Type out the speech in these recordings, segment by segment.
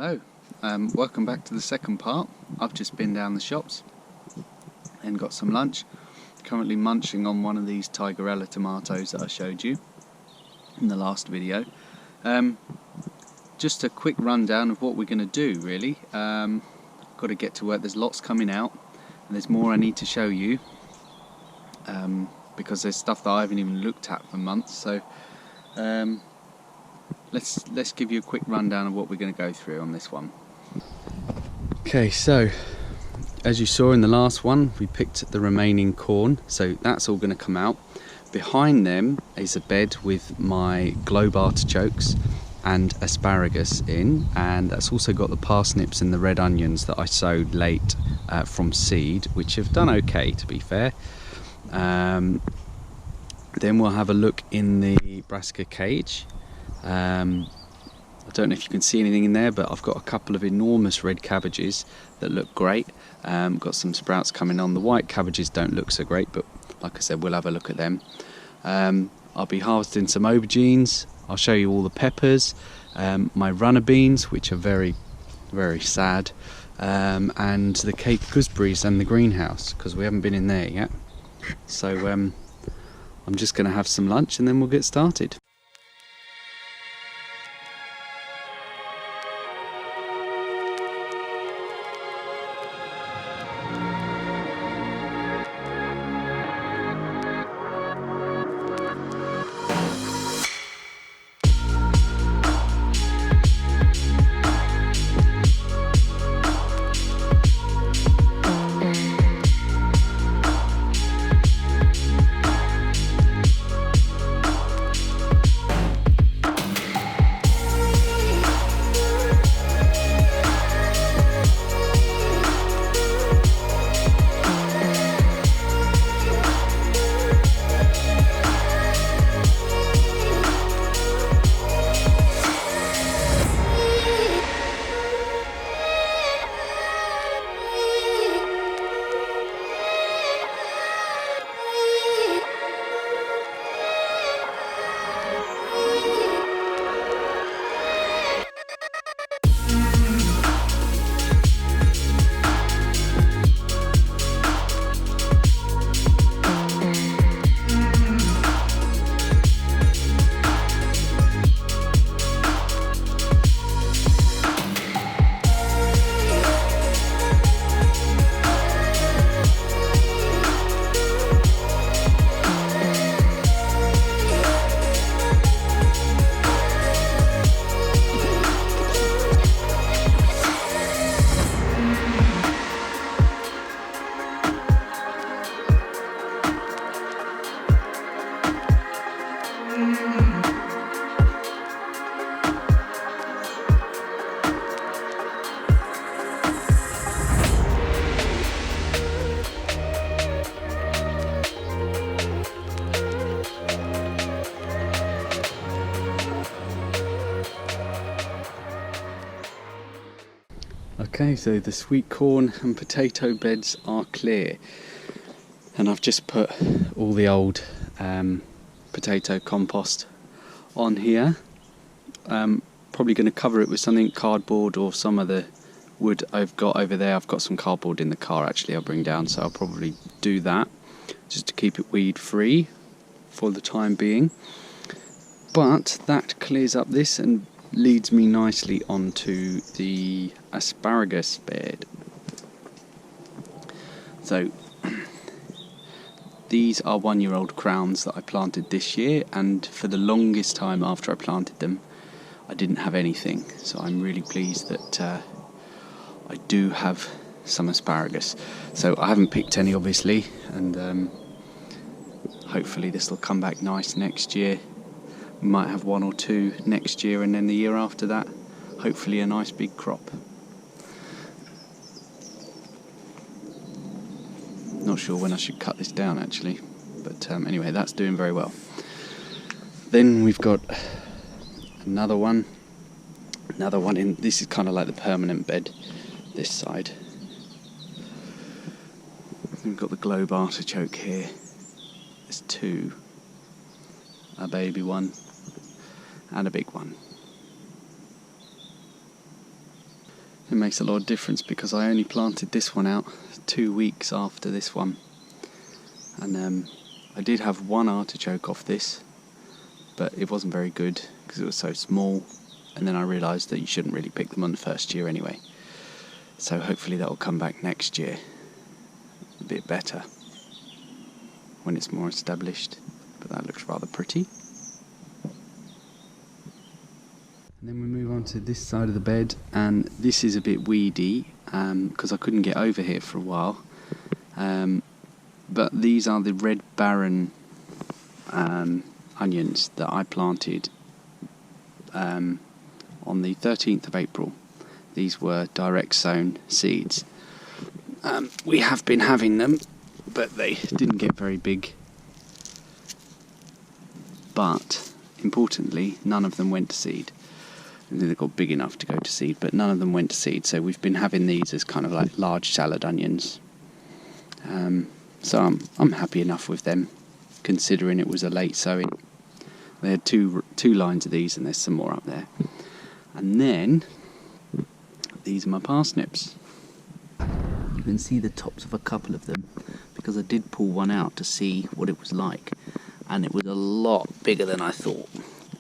Hello, welcome back to the second part. I've just been down the shops and got some lunch. Currently munching on one of these Tigerella tomatoes that I showed you in the last video. Just a quick rundown of what we're going to do really. Got to get to work, there's lots coming out and there's more I need to show you because there's stuff that I haven't even looked at for months. So let's give you a quick rundown of what we're going to go through on this one. Okay, so as you saw in the last one, we picked the remaining corn, so that's all going to come out. Behind them is a bed with my globe artichokes and asparagus in, and that's also got the parsnips and the red onions that I sowed late from seed, which have done okay, to be fair. Then we'll have a look in the brassica cage. I don't know if you can see anything in there, but I've got a couple of enormous red cabbages that look great. Got some sprouts coming on. The white cabbages don't look so great, but like I said, we'll have a look at them. I'll be harvesting some aubergines. I'll show you all the peppers, my runner beans, which are very, very sad, and the Cape gooseberries and the greenhouse, because we haven't been in there yet. So I'm just going to have some lunch and then we'll get started. Okay, so the sweet corn and potato beds are clear, and I've just put all the old potato compost on here. Probably going to cover it with something, cardboard or some of the wood I've got over there. I've got some cardboard in the car actually I'll bring down, so I'll probably do that just to keep it weed free for the time being. But that clears up this and leads me nicely onto the asparagus bed. So these are 1-year-old crowns that I planted this year, and for the longest time after I planted them I didn't have anything, so I'm really pleased that I do have some asparagus. So I haven't picked any obviously, and hopefully this will come back nice next year. We might have 1 or 2 next year, and then the year after that hopefully a nice big crop. Not sure when I should cut this down actually, but anyway, that's doing very well. Then we've got another one in, this is kind of like the permanent bed this side. We've got the globe artichoke here. There's 2, a baby one, and a big one. It makes a lot of difference because I only planted this one out 2 weeks after this one, and I did have one artichoke off this, but it wasn't very good because it was so small, and then I realised that you shouldn't really pick them on the first year anyway, so hopefully that will come back next year a bit better when it's more established. But that looks rather pretty. And then we move on to this side of the bed, and this is a bit weedy because I couldn't get over here for a while. But these are the Red Baron onions that I planted on the 13th of April. These were direct sown seeds. We have been having them, but they didn't get very big. But importantly, none of them went to seed. They got big enough to go to seed, but none of them went to seed. So we've been having these as kind of like large salad onions. So I'm happy enough with them, considering it was a late sowing. They had two lines of these, and there's some more up there. And then these are my parsnips. You can see the tops of a couple of them because I did pull one out to see what it was like, and it was a lot bigger than I thought.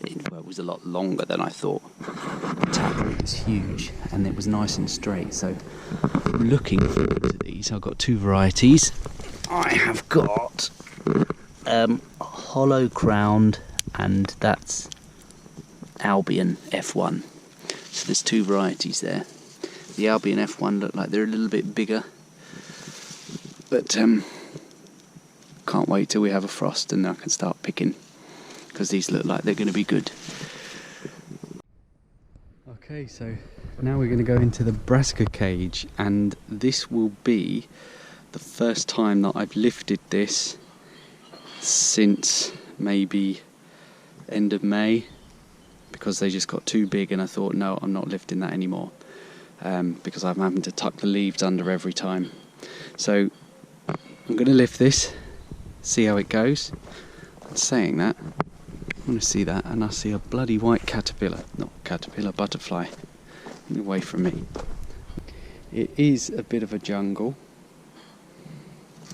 It was a lot longer than I thought. The taproot was huge and it was nice and straight, so I'm looking forward to these. I've got two varieties. I have got hollow crowned, and that's Albion F1. So there's two varieties there. The Albion F1 look like they're a little bit bigger, but can't wait till we have a frost and I can start picking, because these look like they're going to be good. Okay, so now we're going to go into the brassica cage, and this will be the first time that I've lifted this since maybe end of May, because they just got too big and I thought, no, I'm not lifting that anymore, because I'm having to tuck the leaves under every time. So I'm going to lift this, see how it goes. Saying that, I want to see that, and I see a bloody white caterpillar, not caterpillar, butterfly, away from me. It is a bit of a jungle.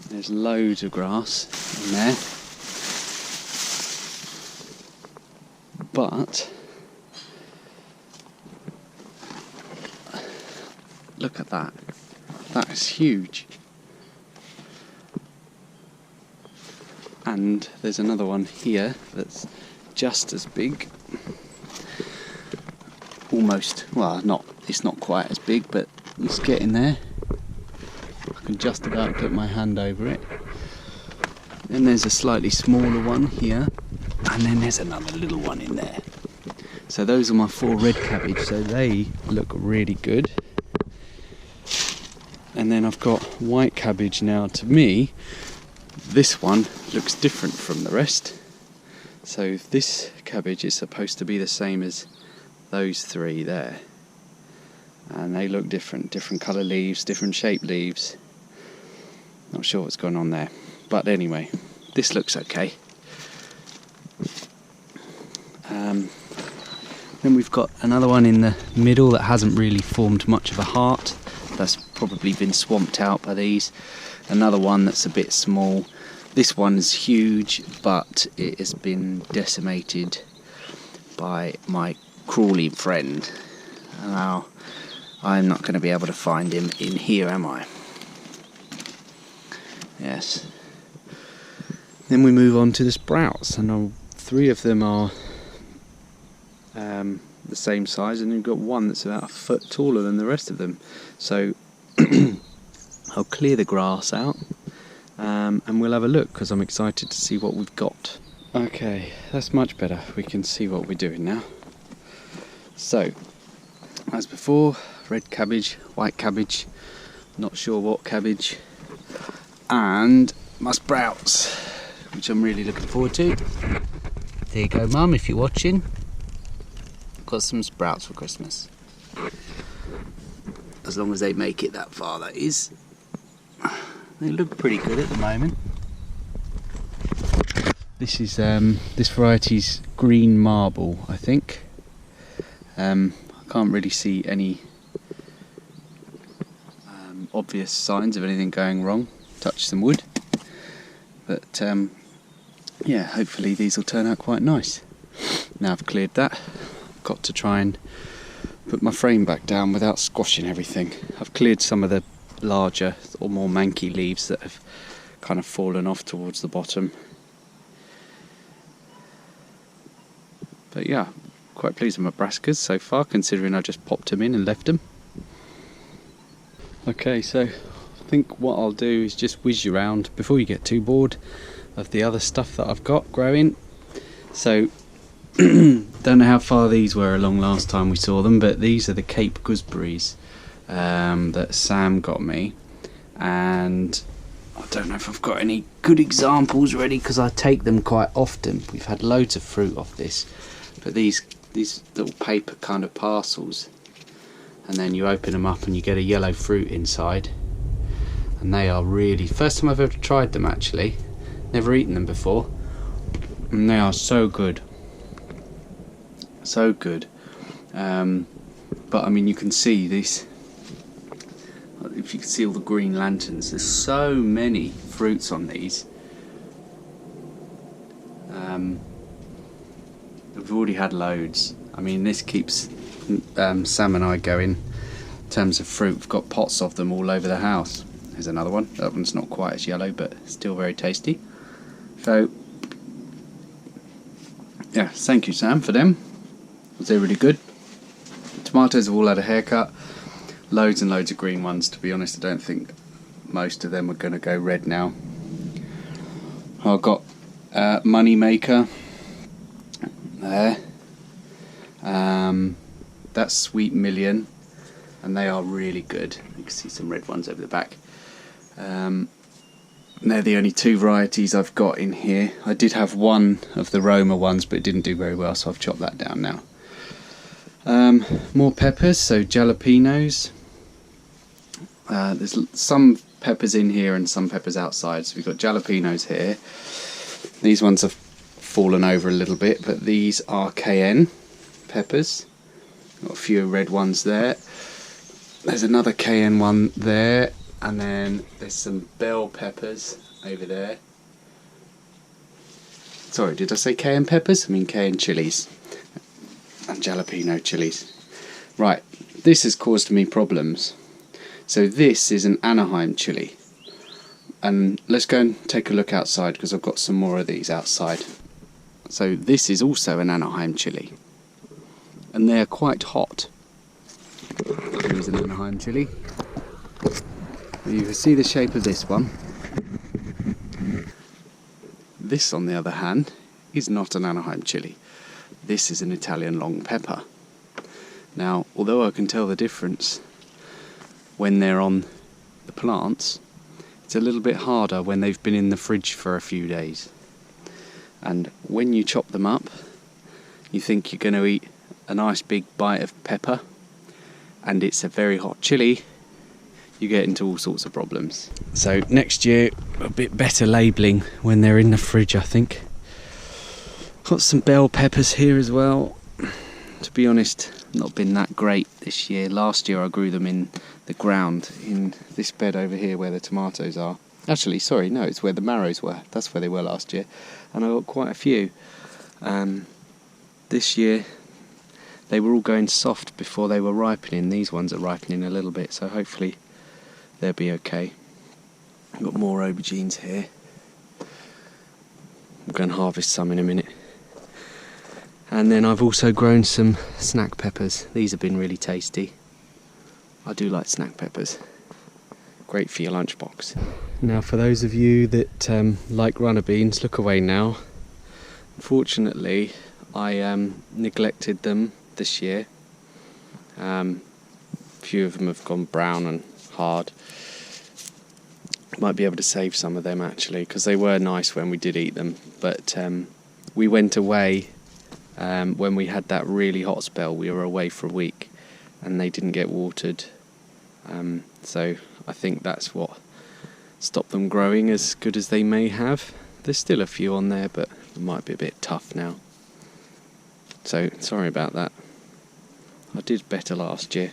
There's loads of grass in there, but look at that. That is huge. And there's another one here that's just as big. Almost, well, it's not quite as big, but it's getting there. I can just about put my hand over it. Then there's a slightly smaller one here, and then there's another little one in there. So those are my 4 red cabbage, so they look really good. And then I've got white cabbage now. To me, this one looks different from the rest. So this cabbage is supposed to be the same as those 3 there. And they look different colour leaves, different shaped leaves. Not sure what's going on there. But anyway, this looks okay. Then we've got another one in the middle that hasn't really formed much of a heart. That's probably been swamped out by these. Another one that's a bit small. This one's huge, but it has been decimated by my crawling friend. Now, I'm not going to be able to find him in here, am I? Yes. Then we move on to the sprouts, and 3 of them are the same size, and you've got one that's about a foot taller than the rest of them. So I'll clear the grass out, and we'll have a look, because I'm excited to see what we've got. Okay, that's much better. We can see what we're doing now. So, as before, red cabbage, white cabbage, not sure what cabbage, and my sprouts, which I'm really looking forward to. There you go, Mum, if you're watching. Got some sprouts for Christmas. As long as they make it that far, that is. They look pretty good at the moment. This is this variety's green marble, I think. I can't really see any obvious signs of anything going wrong. Touch some wood. But yeah, hopefully these will turn out quite nice. Now I've cleared that, I've got to try and put my frame back down without squashing everything. I've cleared some of the larger or more manky leaves that have kind of fallen off towards the bottom. But yeah, quite pleased with my brassicas so far, considering I just popped them in and left them. Okay, so I think what I'll do is just whiz you around before you get too bored of the other stuff that I've got growing. So don't know how far these were along last time we saw them, but these are the Cape gooseberries that Sam got me, and I don't know if I've got any good examples ready because I take them quite often. We've had loads of fruit off this, but these little paper kind of parcels, and then you open them up and you get a yellow fruit inside, and they are really, first time I've ever tried them actually, never eaten them before, and they are so good. So good. But I mean, you can see this, if you can see all the green lanterns, there's so many fruits on these. We've already had loads. I mean, this keeps Sam and I going in terms of fruit. We've got pots of them all over the house. There's another one. That one's not quite as yellow, but still very tasty. So yeah, thank you Sam for them. They're really good. Tomatoes have all had a haircut. Loads and loads of green ones. To be honest, I don't think most of them are going to go red now. I've got Money Maker there. That's Sweet Million, and they are really good. You can see some red ones over the back. They're the only two varieties I've got in here. I did have one of the Roma ones, but it didn't do very well, so I've chopped that down now. More peppers, so jalapenos. There's some peppers in here and some peppers outside, so we've got jalapenos here. These ones have fallen over a little bit, but these are cayenne peppers. Got a few red ones there. There's another cayenne one there, and then there's some bell peppers over there. Sorry, did I say cayenne peppers? I mean cayenne chilies and jalapeno chilies. Right, this has caused me problems. So this is an Anaheim chili, and let's go and take a look outside because I've got some more of these outside. So this is also an Anaheim chili, and they're quite hot. Here's an Anaheim chili. You can see the shape of this one. This, on the other hand, is not an Anaheim chili. This is an Italian long pepper. Now, although I can tell the difference when they're on the plants, it's a little bit harder when they've been in the fridge for a few days. And when you chop them up, you think you're going to eat a nice big bite of pepper, and it's a very hot chili, you get into all sorts of problems. So next year, a bit better labelling when they're in the fridge, I think. Got some bell peppers here as well. To be honest, not been that great this year. Last year I grew them in the ground in this bed over here where the tomatoes are. Actually, sorry, no, it's where the marrows were. That's where they were last year. And I got quite a few. This year they were all going soft before they were ripening. These ones are ripening a little bit, so hopefully they'll be okay. I've got more aubergines here. I'm going to harvest some in a minute. And then I've also grown some snack peppers. These have been really tasty. I do like snack peppers. Great for your lunchbox. Now for those of you that like runner beans, look away now. Unfortunately, I neglected them this year. A few of them have gone brown and hard. Might be able to save some of them actually, because they were nice when we did eat them. But we went away when we had that really hot spell. We were away for a week and they didn't get watered. So I think that's what stopped them growing as good as they may have. There's still a few on there, but it might be a bit tough now. So sorry about that. I did better last year.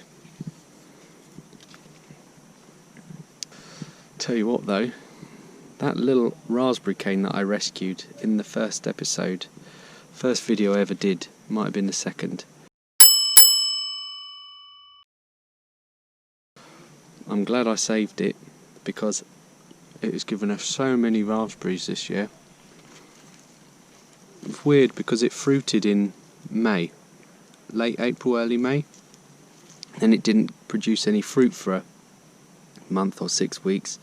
Tell you what though, that little raspberry cane that I rescued in the first episode, first video I ever did, might have been the second. I'm glad I saved it because it has given us so many raspberries this year. It's weird because it fruited in May, late April, early May, and it didn't produce any fruit for a month or 6 weeks.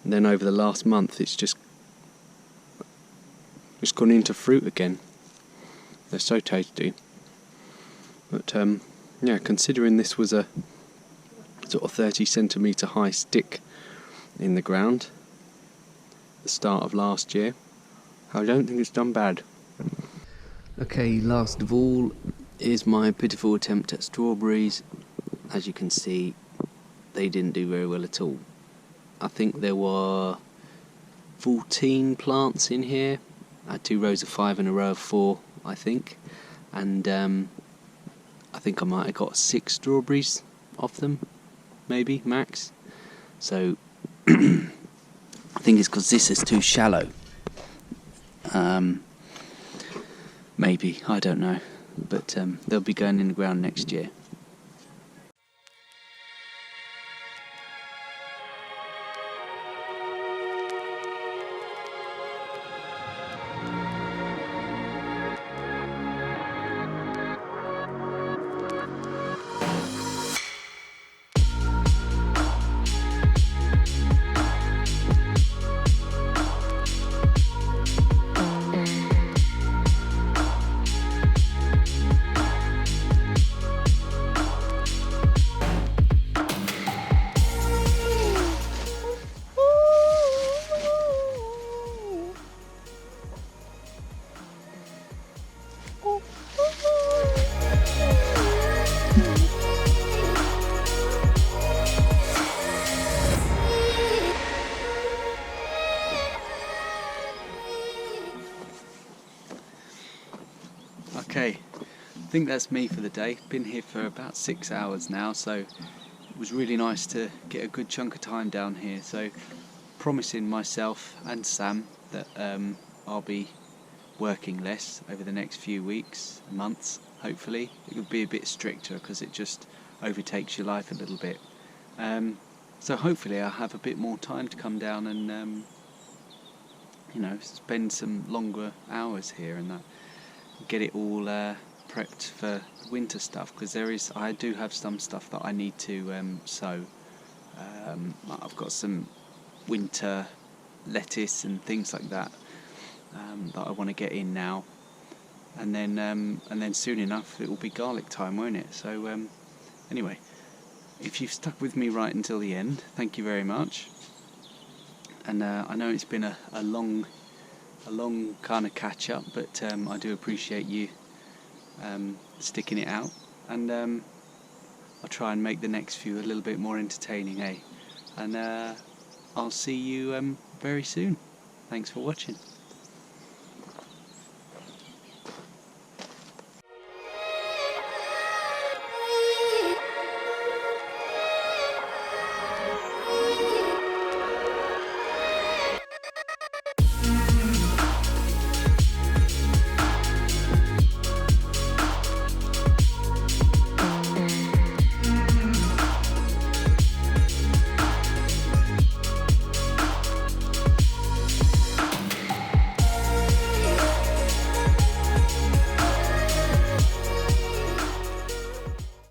And then over the last month it's just gone into fruit again. They're so tasty. But yeah, considering this was a sort of 30 centimetre high stick in the ground at the start of last year, I don't think it's done bad. Okay, last of all is my pitiful attempt at strawberries. As you can see, they didn't do very well at all. I think there were 14 plants in here. I had 2 rows of 5 and a row of 4, I think, and I think I might have got 6 strawberries off them, maybe max. So I think it's because this is too shallow. Maybe, I don't know, but they'll be going in the ground next year. Okay, I think that's me for the day. Been here for about 6 hours now, so it was really nice to get a good chunk of time down here. So promising myself and Sam that I'll be working less over the next few weeks, months, hopefully. It will be a bit stricter because it just overtakes your life a little bit. So hopefully I'll have a bit more time to come down and you know, spend some longer hours here and that. Get it all prepped for winter stuff, because I do have some stuff that I need to sow. I've got some winter lettuce and things like that that I want to get in now, and then soon enough it will be garlic time, won't it? So anyway, if you've stuck with me right until the end, thank you very much. And I know it's been a long kind of catch up, but I do appreciate you sticking it out, and I'll try and make the next few a little bit more entertaining, and I'll see you very soon. Thanks for watching.